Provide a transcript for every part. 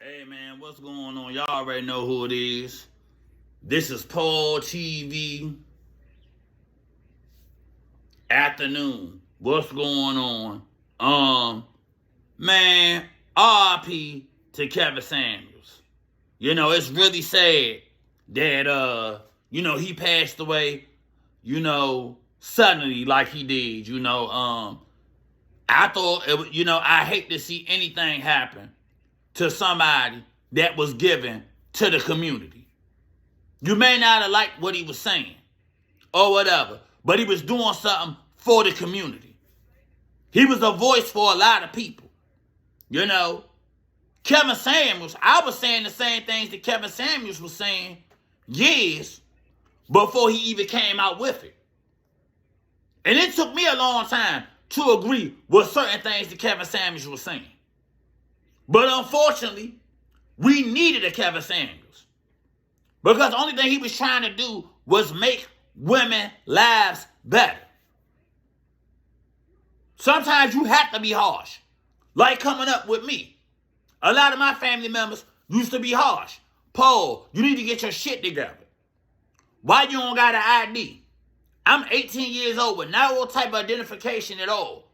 Hey man, what's going on? Y'all already know who it is. This is PaulTv afternoon. What's going on? Man, RIP to Kevin Samuels. You know, it's really sad that he passed away, suddenly like he did. I thought I hate to see anything happen to somebody that was given to the community. You may not have liked what he was saying or whatever, but he was doing something for the community. He was a voice for a lot of people. Kevin Samuels, I was saying the same things that Kevin Samuels was saying years before he even came out with it. And it took me a long time to agree with certain things that Kevin Samuels was saying. But unfortunately, we needed a Kevin Samuels. Because the only thing he was trying to do was make women's lives better. Sometimes you have to be harsh. Like coming up with me. A lot of my family members used to be harsh. Paul, you need to get your shit together. Why you don't got an ID? I'm 18 years old with no type of identification at all.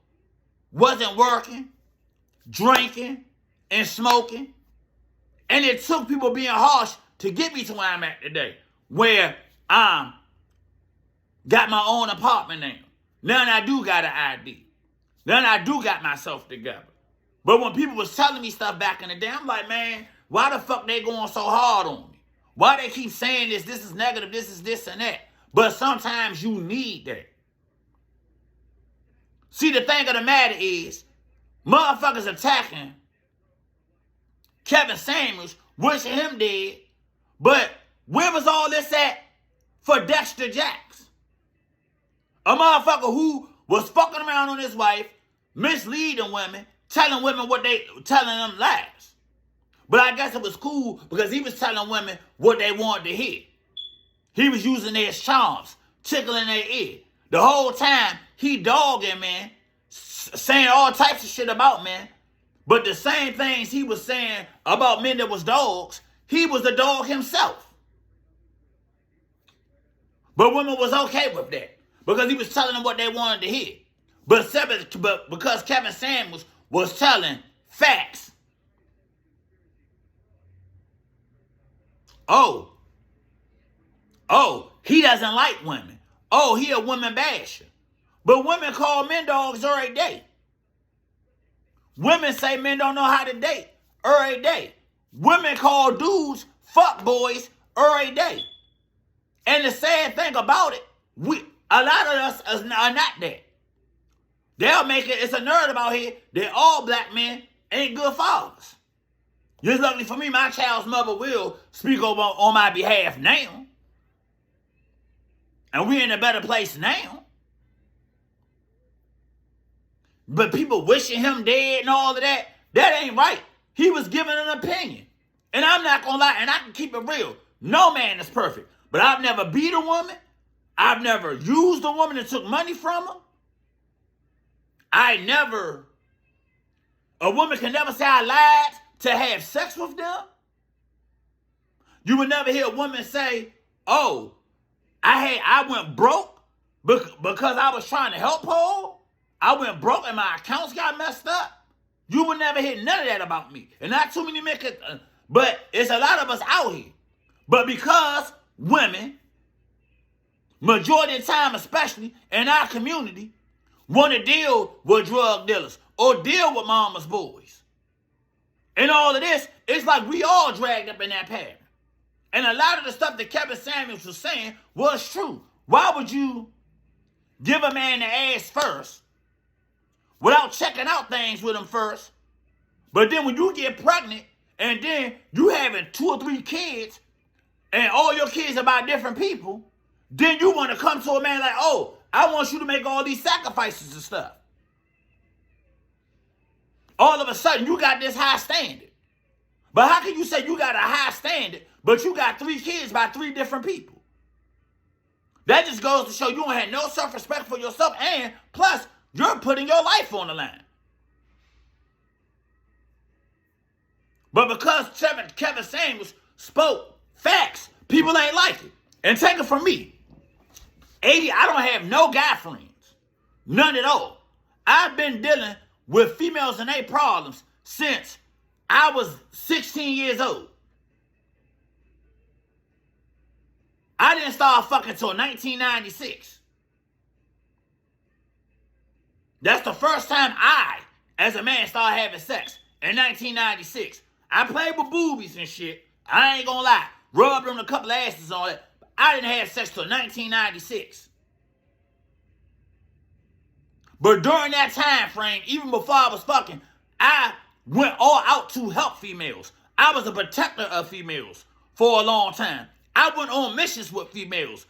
Wasn't working, drinking, and smoking. And it took people being harsh to get me to where I'm at today. Where I got my own apartment now. Now I do got an ID. Now I do got myself together. But when people was telling me stuff back in the day, I'm like, man, why the fuck they going so hard on me? Why they keep saying this is negative, this is this and that? But sometimes you need that. See, the thing of the matter is, motherfuckers attacking Kevin Samuels, wishing him dead, but where was all this at for Dexter Jax? A motherfucker who was fucking around on his wife, misleading women, telling them lies. But I guess it was cool because he was telling women what they wanted to hear. He was using their charms, tickling their ear. The whole time, he dogging, man, saying all types of shit about men. But the same things he was saying about men that was dogs, he was a dog himself. But women was okay with that because he was telling them what they wanted to hear. But because Kevin Samuels was telling facts. Oh, he doesn't like women. Oh, he a woman basher. But women call men dogs every day. Women say men don't know how to date every day. Women call dudes fuck boys every day. And the sad thing about it, a lot of us are not that. They'll make it, it's a nerd about here that all black men ain't good fathers. Just luckily for me, my child's mother will speak on my behalf now. And we're in a better place now. But people wishing him dead and all of that, that ain't right. He was giving an opinion. And I'm not going to lie, and I can keep it real. No man is perfect. But I've never beat a woman. I've never used a woman and took money from her. A woman can never say I lied to have sex with them. You would never hear a woman say, oh, I went broke because I was trying to help Paul. I went broke and my accounts got messed up. You would never hear none of that about me. And not too many men could, but it's a lot of us out here. But because women, majority of the time especially in our community, want to deal with drug dealers or deal with mama's boys. And all of this, it's like we all dragged up in that pattern. And a lot of the stuff that Kevin Samuels was saying was true. Why would you give a man the ass first without checking out things with him first? But then when you get pregnant and then you having 2 or 3 kids and all your kids are by different people, then you want to come to a man like, oh, I want you to make all these sacrifices and stuff. All of a sudden, you got this high standard. But how can you say you got a high standard, but you got 3 kids by 3 different people? That just goes to show you don't have no self-respect for yourself, and plus, you're putting your life on the line. But because Kevin Samuels spoke facts, people ain't like it. And take it from me, 80, I don't have no guy friends. None at all. I've been dealing with females and their problems since I was 16 years old. I didn't start fucking until 1996. That's the first time I, as a man, started having sex, in 1996. I played with boobies and shit. I ain't gonna lie. Rubbed on a couple asses on it. I didn't have sex till 1996. But during that time frame, even before I was fucking, I went all out to help females. I was a protector of females for a long time. I went on missions with females.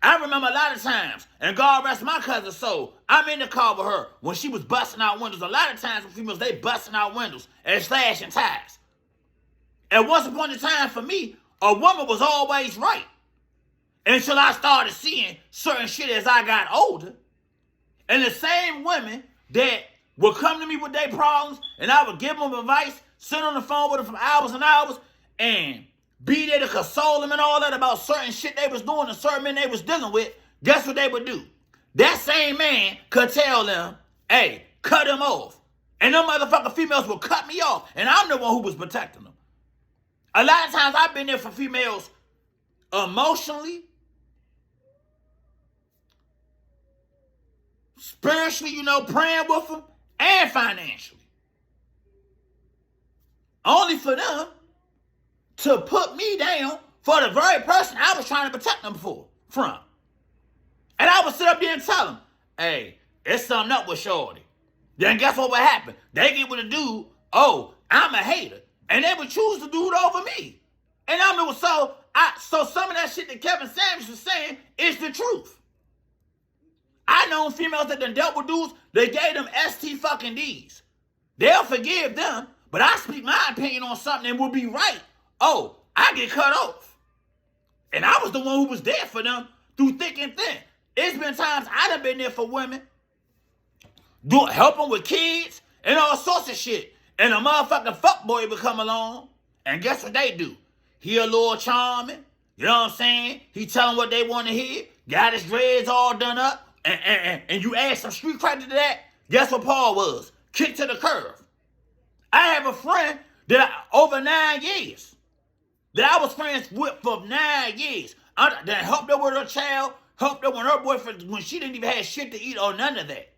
I remember a lot of times, and God rest my cousin's soul, I'm in the car with her when she was busting out windows. A lot of times with females, they busting out windows and slashing tires. And once upon a time for me, a woman was always right. Until I started seeing certain shit as I got older. And the same women that would come to me with their problems, and I would give them advice, sit on the phone with them for hours and hours, and be there to console them and all that about certain shit they was doing and certain men they was dealing with, guess what they would do? That same man could tell them, hey, cut him off. And them motherfucking females would cut me off, and I'm the one who was protecting them. A lot of times I've been there for females emotionally, spiritually, praying with them, and financially. Only for them to put me down for the very person I was trying to protect them from. And I would sit up there and tell them, hey, it's something up with Shorty. Then guess what would happen? They get with a dude, oh, I'm a hater. And they would choose the dude over me. And I mean, so some of that shit that Kevin Samuels was saying is the truth. I know females that done dealt with dudes, they gave them ST fucking Ds. They'll forgive them, but I speak my opinion on something and will be right. Oh, I get cut off. And I was the one who was there for them through thick and thin. It's been times I done been there for women, help them with kids and all sorts of shit. And a motherfucking fuckboy would come along, and guess what they do? He a little charming, you know what I'm saying? He tell them what they want to hear, got his dreads all done up, and you add some street credit to that, guess what Paul was? Kicked to the curve. I have a friend over 9 years, that I was friends with for 9 years. That helped her with her child, helped her with her boyfriend when she didn't even have shit to eat or none of that.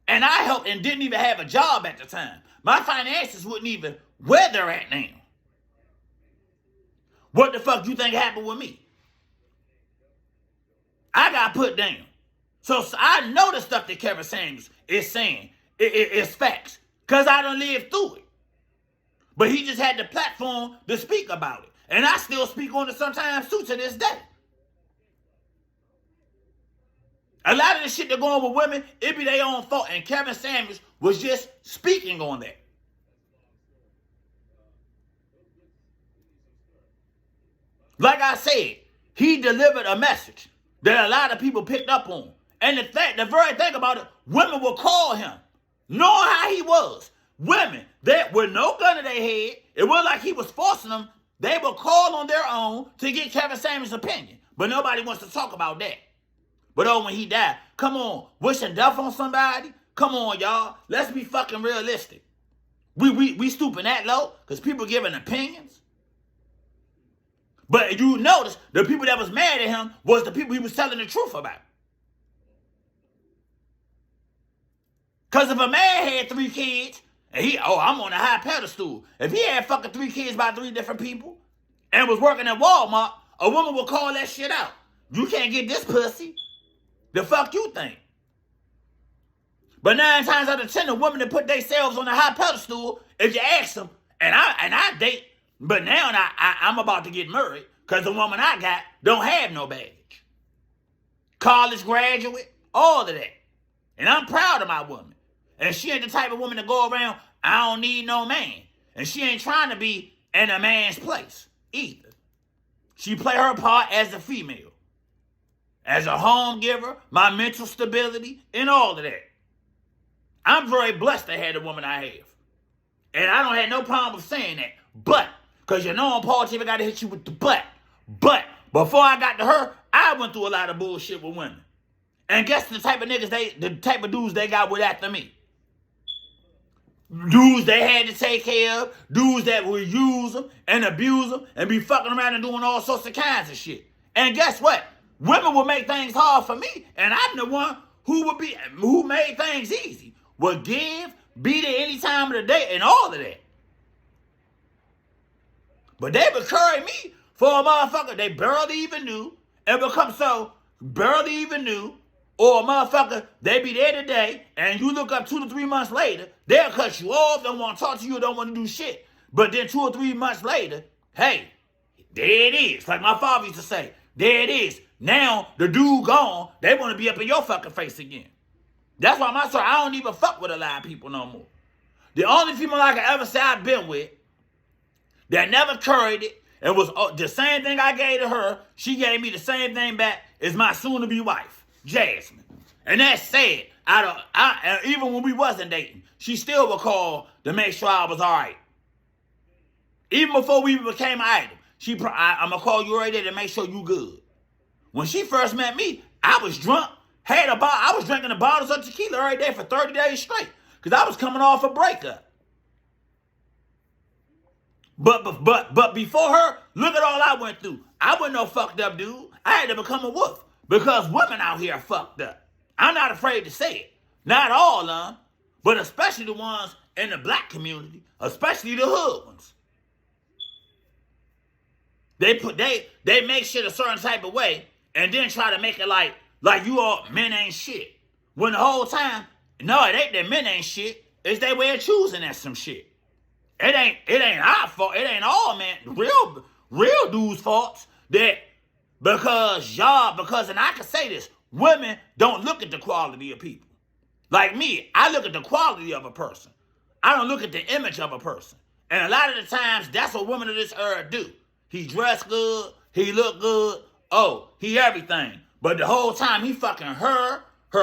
And I helped and didn't even have a job at the time. My finances wouldn't even where they're at now. What the fuck you think happened with me? I got put down. So I know the stuff that Kevin Samuels is saying is facts. Because I done lived through it. But he just had the platform to speak about it. And I still speak on it sometimes too to this day. A lot of the shit that go on with women, it be their own fault. And Kevin Samuels was just speaking on that. Like I said, he delivered a message that a lot of people picked up on. And the very thing about it, women will call him, knowing how he was. Women that with no gun to their head, it wasn't like he was forcing them. They would call on their own to get Kevin Samuels' opinion. But nobody wants to talk about that. But oh, when he died, come on, wishing death on somebody? Come on, y'all. Let's be fucking realistic. We stooping that low because people giving opinions. But you notice the people that was mad at him was the people he was telling the truth about. Because if a man had 3 kids, and I'm on a high pedestal. If he had fucking 3 kids by 3 different people and was working at Walmart, a woman would call that shit out. You can't get this pussy. The fuck you think? But 9 times out of 10, the women that put themselves on a high pedestal, if you ask them, and I date, but now I'm about to get married because the woman I got don't have no baggage. College graduate, all of that. And I'm proud of my woman. And she ain't the type of woman to go around, I don't need no man. And she ain't trying to be in a man's place either. She play her part as a female. As a home giver, my mental stability, and all of that. I'm very blessed to have the woman I have. And I don't have no problem with saying that. But, because you know on PaulTv got to hit you with the but. But, before I got to her, I went through a lot of bullshit with women. And guess the type of niggas the type of dudes they got with after me. Dudes they had to take care of, dudes that would use them and abuse them and be fucking around and doing all sorts of kinds of shit. And guess what? Women will make things hard for me, and I'm the one who made things easy. Would give, be there any time of the day, and all of that. But they would carry me for a motherfucker they barely even knew, and become so barely even knew, or a motherfucker, they be there today, and you look up 2 to 3 months later, they'll cut you off, don't want to talk to you, don't want to do shit. But then 2 or 3 months later, hey, there it is. Like my father used to say, there it is. Now, the dude gone, they want to be up in your fucking face again. That's why I don't even fuck with a lot of people no more. The only female I can ever say I've been with that never carried it, and was the same thing I gave to her, she gave me the same thing back, is my soon-to-be wife. Jasmine. And that's sad. Even when we wasn't dating, she still would call to make sure I was all right. Even before we became an item, I'm going to call you right there to make sure you good. When she first met me, I was drunk. I was drinking the bottles of tequila every day for 30 days straight because I was coming off a breakup. But before her, look at all I went through. I wasn't no fucked up dude. I had to become a wolf. Because women out here are fucked up. I'm not afraid to say it. Not all of them, but especially the ones in the black community, especially the hood ones. They make shit a certain type of way and then try to make it like you all men ain't shit. When the whole time, no, it ain't that men ain't shit. It's their way of choosing that some shit. It ain't our fault. It ain't all men. Real dudes' faults that. Because, and I can say this, women don't look at the quality of people. Like me, I look at the quality of a person. I don't look at the image of a person. And a lot of the times, that's what women of this era do. He dressed good, he look good, oh, he everything. But the whole time, he fucking her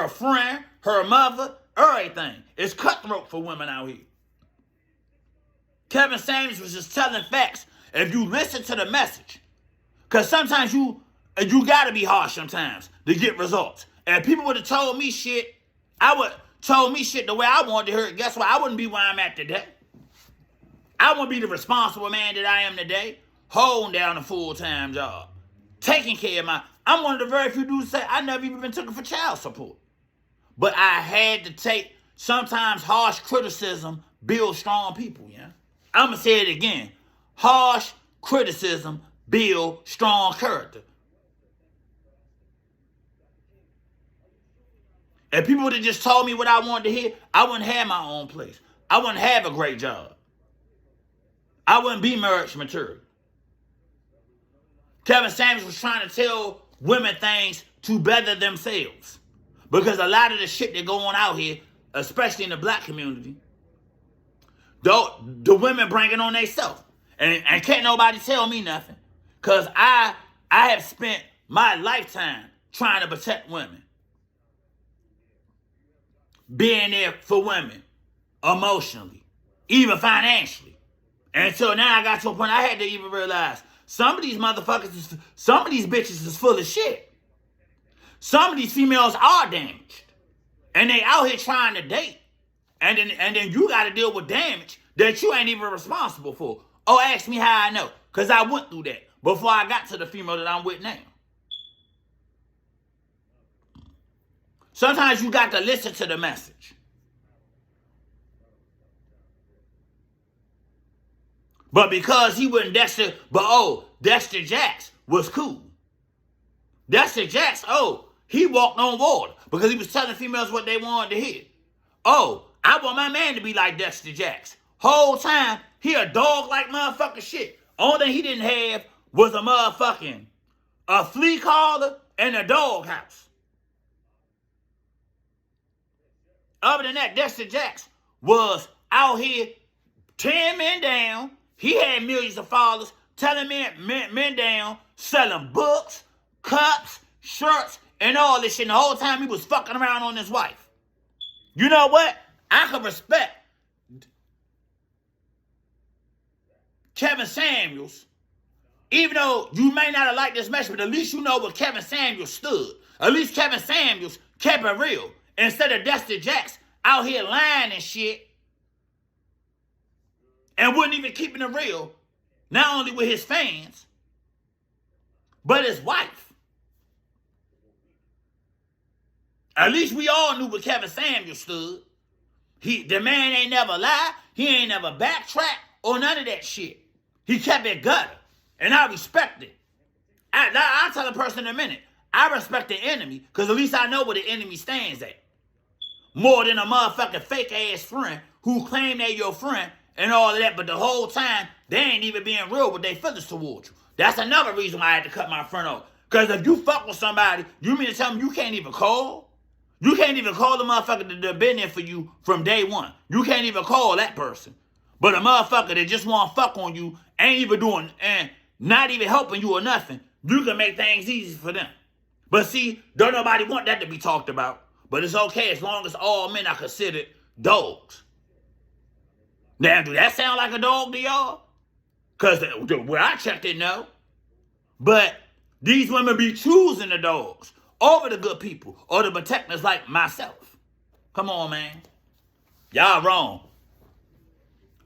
friend, her mother, everything. It's cutthroat for women out here. Kevin Samuels was just telling facts. If you listen to the message, because sometimes you gotta be harsh sometimes to get results. And if people would have told me shit, the way I wanted to hear it, guess what? I wouldn't be where I'm at today. I wouldn't be the responsible man that I am today, holding down a full-time job, taking care of I'm one of the very few dudes that say I never even been taken for child support. But I had to take sometimes harsh criticism builds strong people, yeah? I'm going to say it again. Harsh criticism build strong character. If people would have just told me what I wanted to hear, I wouldn't have my own place. I wouldn't have a great job. I wouldn't be marriage material. Kevin Samuels was trying to tell women things to better themselves. Because a lot of the shit that go on out here, especially in the black community, the women bring it on themselves. And can't nobody tell me nothing. Because I have spent my lifetime trying to protect women. Being there for women. Emotionally. Even financially. And so now I got to a point I had to even realize some of these motherfuckers, some of these bitches is full of shit. Some of these females are damaged. And they out here trying to date. And then you got to deal with damage that you ain't even responsible for. Oh, ask me how I know. Because I went through that before I got to the female that I'm with now. Sometimes you got to listen to the message. But because he wasn't Dexter, Dexter Jax was cool. Dexter Jax, he walked on water because he was telling females what they wanted to hear. Oh, I want my man to be like Dexter Jax. Whole time, he a dog like motherfucking shit. Only thing he didn't have was a flea collar and a dog house. Other than that, Dexter Jax was out here 10 men down. He had millions of followers, telling men down, selling books, cups, shirts, and all this shit. And the whole time he was fucking around on his wife. You know what? I can respect Kevin Samuels, even though you may not have liked this message, but at least you know what Kevin Samuels stood. At least Kevin Samuels kept it real. Instead of Dusty Jacks out here lying and shit. And wasn't even keeping it real. Not only with his fans, but his wife. At least we all knew what Kevin Samuels stood. The man ain't never lied. He ain't never backtracked or none of that shit. He kept it gutter. And I respect it. I'll tell a person in a minute. I respect the enemy because at least I know where the enemy stands at. More than a motherfucking fake ass friend who claim they're your friend and all of that, but the whole time they ain't even being real with their feelings towards you. That's another reason why I had to cut my friend off. Because if you fuck with somebody, you mean to tell them you can't even call? You can't even call the motherfucker that been there for you from day one. You can't even call that person. But a motherfucker that just want to fuck on you ain't even doing, and not even helping you or nothing, you can make things easy for them. But see, don't nobody want that to be talked about. But it's okay as long as all men are considered dogs. Now, do that sound like a dog to y'all? Because where I checked it, no. But these women be choosing the dogs over the good people or the protectors like myself. Come on, man. Y'all wrong.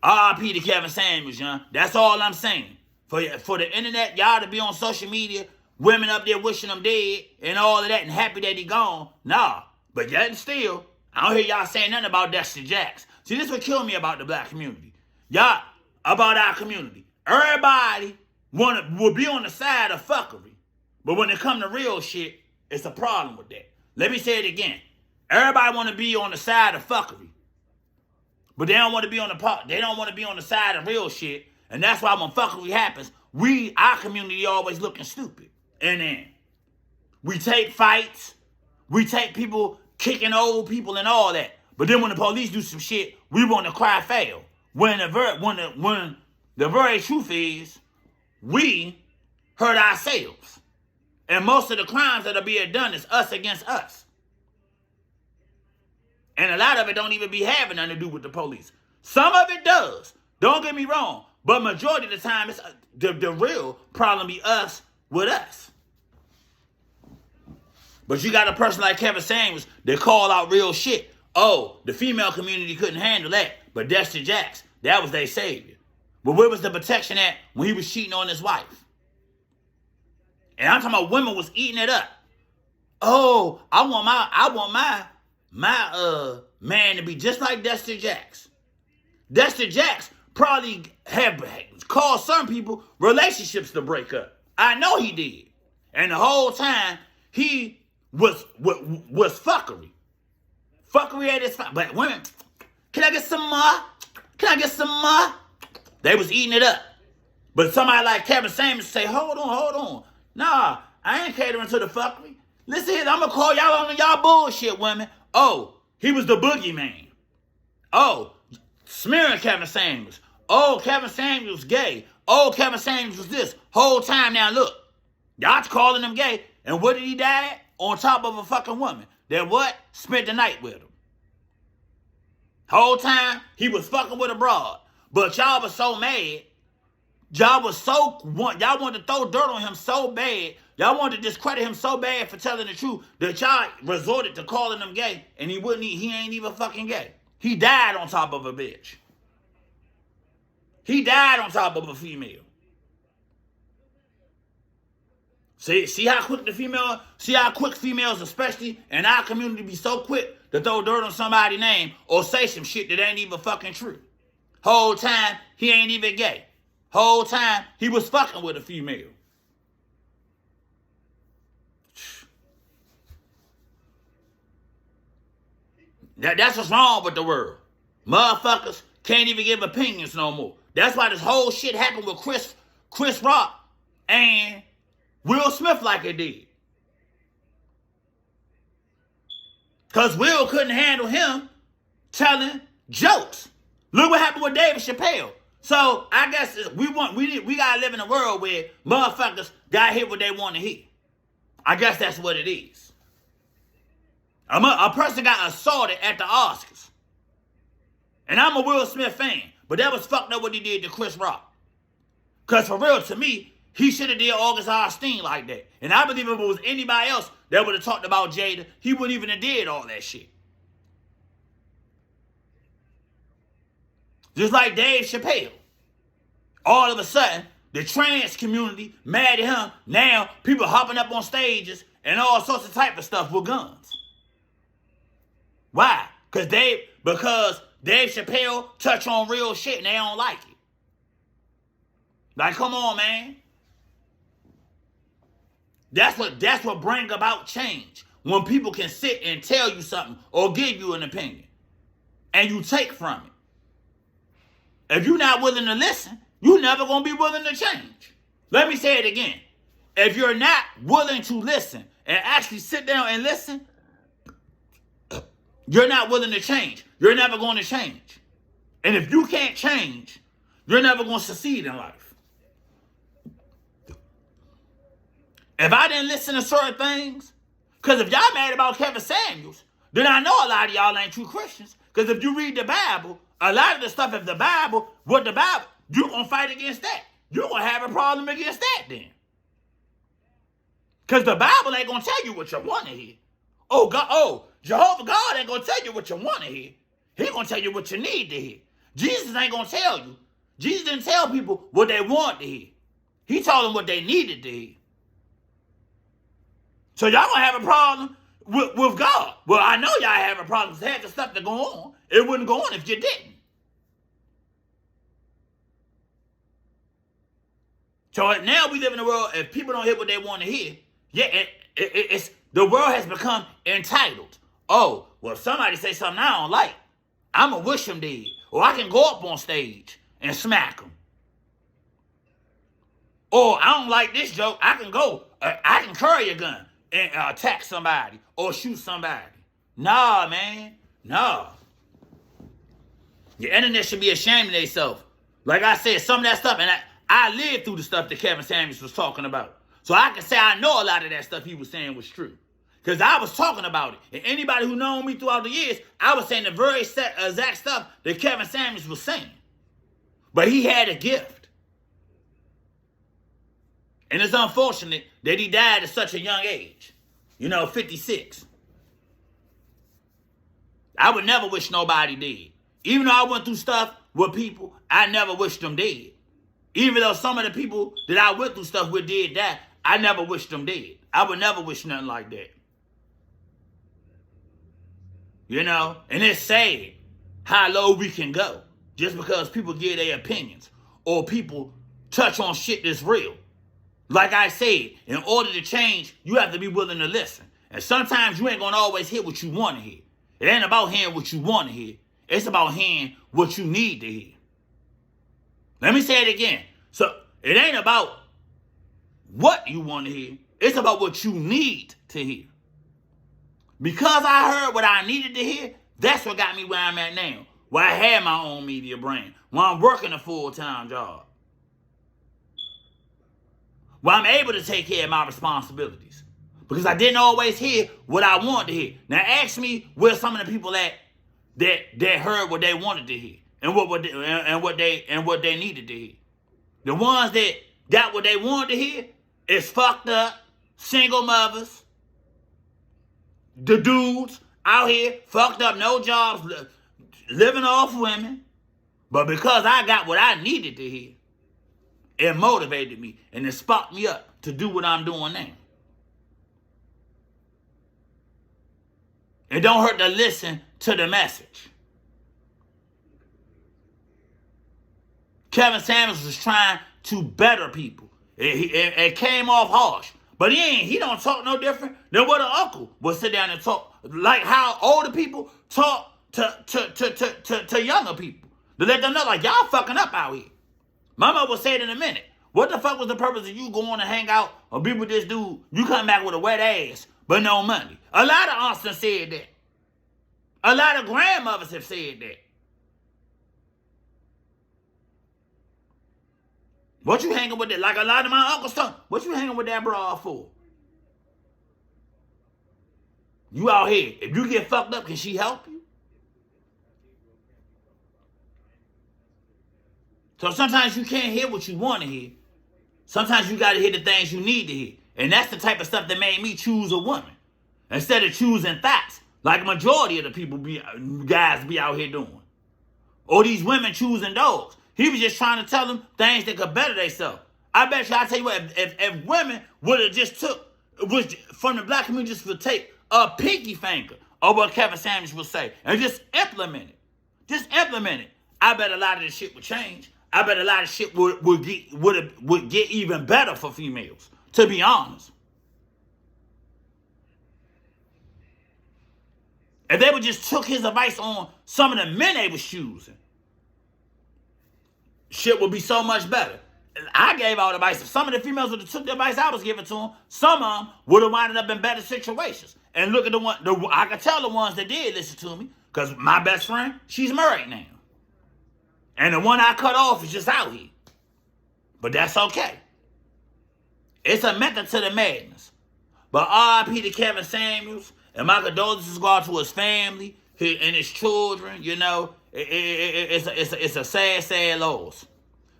R.I.P. to Kevin Samuels, young. That's all I'm saying. For the internet, y'all to be on social media, women up there wishing him dead and all of that and happy that he gone. Nah. But yet and still, I don't hear y'all saying nothing about Dusty Jacks. See, this what killed me about the black community. Y'all, about our community. Everybody will be on the side of fuckery. But when it come to real shit, it's a problem with that. Let me say it again. Everybody want to be on the side of fuckery. But they don't want to be on the side of real shit. And that's why when fuckery happens, our community always looking stupid. And then we take fights. We take people kicking old people and all that. But then when the police do some shit, we want to cry foul. When the very truth is, we hurt ourselves. And most of the crimes that are being done is us against us. And a lot of it don't even be having nothing to do with the police. Some of it does. Don't get me wrong. But majority of the time, it's the real problem be us with us. But you got a person like Kevin Samuels that call out real shit. Oh, the female community couldn't handle that. But Dusty Jacks, that was their savior. But where was the protection at when he was cheating on his wife? And I'm talking about women was eating it up. Oh, I want my man to be just like Dusty Jacks. Dusty Jacks probably have caused some people relationships to break up. I know he did. And the whole time, he was fuckery. Fuckery at his fine. But women, can I get some more? Can I get some more? They was eating it up. But somebody like Kevin Samuels say, hold on. Nah, I ain't catering to the fuckery. Listen here, I'm going to call y'all on y'all bullshit, women. Oh, he was the boogeyman. Oh, smearing Kevin Samuels. Oh, Kevin Samuels gay. Oh, Kevin Samuels was this. Whole time now, look. Y'all calling him gay. And what did he die at? On top of a fucking woman. That what? Spent the night with him. Whole time, he was fucking with a broad. But y'all was so mad. Y'all wanted to throw dirt on him so bad. Y'all wanted to discredit him so bad for telling the truth that y'all resorted to calling him gay. And he ain't even fucking gay. He died on top of a bitch. He died on top of a female. See how quick females, especially in our community, be so quick to throw dirt on somebody's name or say some shit that ain't even fucking true. Whole time, he ain't even gay. Whole time, he was fucking with a female. That's what's wrong with the world. Motherfuckers can't even give opinions no more. That's why this whole shit happened with Chris Rock and Will Smith like it did. Because Will couldn't handle him telling jokes. Look what happened with David Chappelle. So I guess we gotta live in a world where motherfuckers got hit what they want to hear. I guess that's what it is. A person got assaulted at the Oscars. And I'm a Will Smith fan. But that was fucked up what he did to Chris Rock. Because for real, to me, he should have did August Alsteen like that. And I believe if it was anybody else that would have talked about Jada, he wouldn't even have did all that shit. Just like Dave Chappelle. All of a sudden, the trans community mad at him. Now, people hopping up on stages and all sorts of type of stuff with guns. Why? Because Dave Chappelle touch on real shit and they don't like it. Like, come on, man. That's what bring about change. When people can sit and tell you something or give you an opinion and you take from it. If you're not willing to listen, you're never going to be willing to change. Let me say it again. If you're not willing to listen and actually sit down and listen, you're not willing to change. You're never going to change. And if you can't change, you're never going to succeed in life. If I didn't listen to certain things, because if y'all mad about Kevin Samuels, then I know a lot of y'all ain't true Christians. Because if you read the Bible, a lot of the stuff, if the Bible, you're going to fight against that. You're going to have a problem against that then. Because the Bible ain't going to tell you what you want to hear. Jehovah God ain't going to tell you what you want to hear. He going to tell you what you need to hear. Jesus ain't going to tell you. Jesus didn't tell people what they want to hear. He told them what they needed to hear. So y'all going to have a problem with God. Well, I know y'all have a problem because half the stuff that go on, it wouldn't go on if you didn't. So now we live in a world, if people don't hear what they want to hear, it's the world has become entitled. Oh, well, if somebody say something I don't like, I'm going to wish them dead. Or I can go up on stage and smack them. Or I don't like this joke, I can carry a gun and attack somebody or shoot somebody. Nah, man. Nah. The internet should be ashamed of themselves. Like I said, some of that stuff, and I lived through the stuff that Kevin Samuels was talking about. So I can say I know a lot of that stuff he was saying was true. Because I was talking about it. And anybody who known me throughout the years, I was saying the very exact stuff that Kevin Samuels was saying. But he had a gift. And it's unfortunate that he died at such a young age. 56. I would never wish nobody dead. Even though I went through stuff with people, I never wished them dead. Even though some of the people that I went through stuff with did die, I never wished them dead. I would never wish nothing like that. And it's sad how low we can go just because people give their opinions or people touch on shit that's real. Like I said, in order to change, you have to be willing to listen. And sometimes you ain't going to always hear what you want to hear. It ain't about hearing what you want to hear. It's about hearing what you need to hear. Let me say it again. So it ain't about what you want to hear. It's about what you need to hear. Because I heard what I needed to hear, that's what got me where I'm at now. Where I had my own media brand. Where I'm working a full-time job. Where I'm able to take care of my responsibilities. Because I didn't always hear what I wanted to hear. Now ask me where some of the people that heard what they wanted to hear. And what they needed to hear. The ones that got what they wanted to hear is fucked up, single mothers, the dudes out here fucked up, no jobs, living off women. But because I got what I needed to hear, it motivated me and it sparked me up to do what I'm doing now. It don't hurt to listen to the message. Kevin Samuels was trying to better people. It came off harsh. But he don't talk no different than what an uncle would sit down and talk. Like how older people talk to younger people. To let them know, like, y'all fucking up out here. My mother will say it in a minute. What the fuck was the purpose of you going to hang out or be with this dude? You come back with a wet ass, but no money. A lot of aunts have said that. A lot of grandmothers have said that. What you hanging with that? Like a lot of my uncles talk. What you hanging with that broad for? You out here. If you get fucked up, can she help you? So sometimes you can't hear what you want to hear. Sometimes you got to hear the things you need to hear. And that's the type of stuff that made me choose a woman. Instead of choosing thoughts, like a majority of the guys be out here doing. Or these women choosing dogs. He was just trying to tell them things that could better themselves. I bet you, I tell you what, if women would have just from the black community, just would take a pinky finger of what Kevin Samuels would say and just implement it. Just implement it. I bet a lot of this shit would change. I bet a lot of shit would get even better for females, to be honest. If they would just took his advice on some of the men they was choosing, shit would be so much better. I gave out advice. If some of the females would have took the advice I was giving to them, some of them would have wound up in better situations. And look at the one, I could tell the ones that did listen to me, because my best friend, she's married now. And the one I cut off is just out here. But that's okay. It's a method to the madness. But R.I.P. to Kevin Samuels, and my condolences go out to his family and his children. You know, it's a sad, sad loss.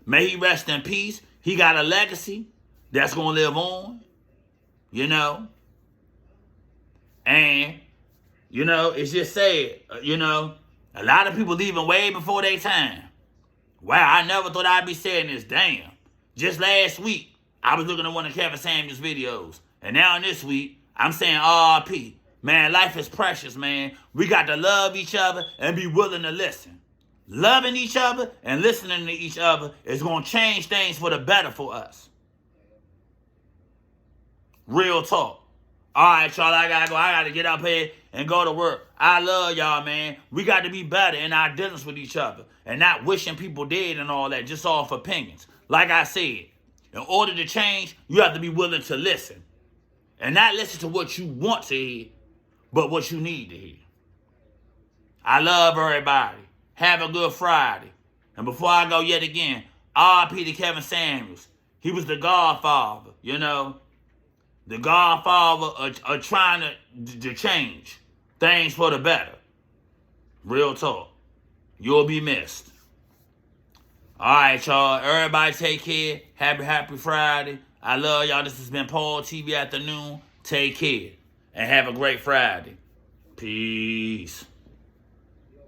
May he rest in peace. He got a legacy that's going to live on, you know. And, you know, it's just sad, you know, a lot of people leaving way before their time. Wow, I never thought I'd be saying this. Damn. Just last week, I was looking at one of Kevin Samuels' videos. And now this week, I'm saying R.I.P. Man, life is precious, man. We got to love each other and be willing to listen. Loving each other and listening to each other is going to change things for the better for us. Real talk. All right, y'all, I got to go. I got to get up here and go to work. I love y'all, man. We got to be better in our dealings with each other and not wishing people dead and all that, just off opinions. Like I said, in order to change, you have to be willing to listen. And not listen to what you want to hear, but what you need to hear. I love everybody. Have a good Friday. And before I go yet again, R.I.P. to Kevin Samuels. He was the godfather, you know. The godfather of trying to change things for the better. Real talk. You'll be missed. All right, y'all. Everybody take care. Happy Friday. I love y'all. This has been PaulTv Afternoon. Take care. And have a great Friday. Peace.